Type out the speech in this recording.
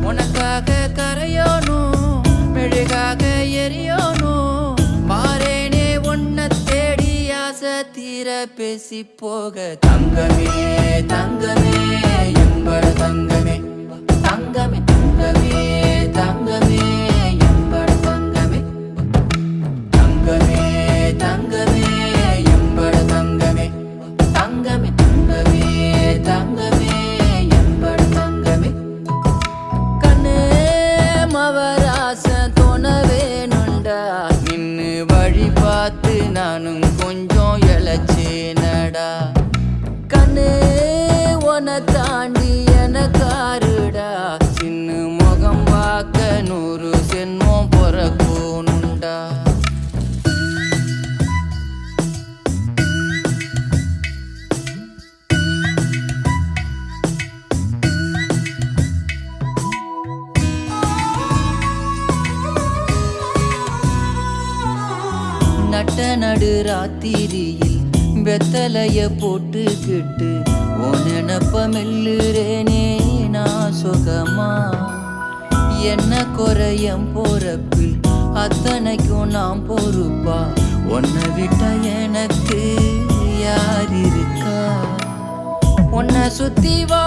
உனக்காக கரையோனும் மெழுகாக எரியோனும் மாறேனே உன்னை தேடி ஆசை தீர பேசி போக தங்கமே தங்கமே எம்பட தங்கமே தங்கமே தங்கமே தங்கமே எம்பட தங்கமே தங்கமே தங்கமே எம்பட தங்கமே தங்கமே தங்கமே தங்கமே எம்பட தங்கமே கண்ணே மவராசன் தோணவேனுண்டா நின்னு வழி பார்த்து நானும் கொஞ்சம் இழைச்சேனடா கண்ணே உன தாண்டி எனக்காருடா சின்ன முகம் பார்க்க 100 சென்மம் பொறக்கோனுண்டா நட்ட நடு ராத்திரியில் வெத்தலைய போட்டுக்கிட்டு உன் நினப்ப மெல்லுறேனே நான் சுகமா என்ன குறையம் போறப்பில் அத்தனைக்கும் நான் பொறுப்பா உன்னை விட்டா எனக்கு யார் இருக்கா உன்னை சுத்தி வா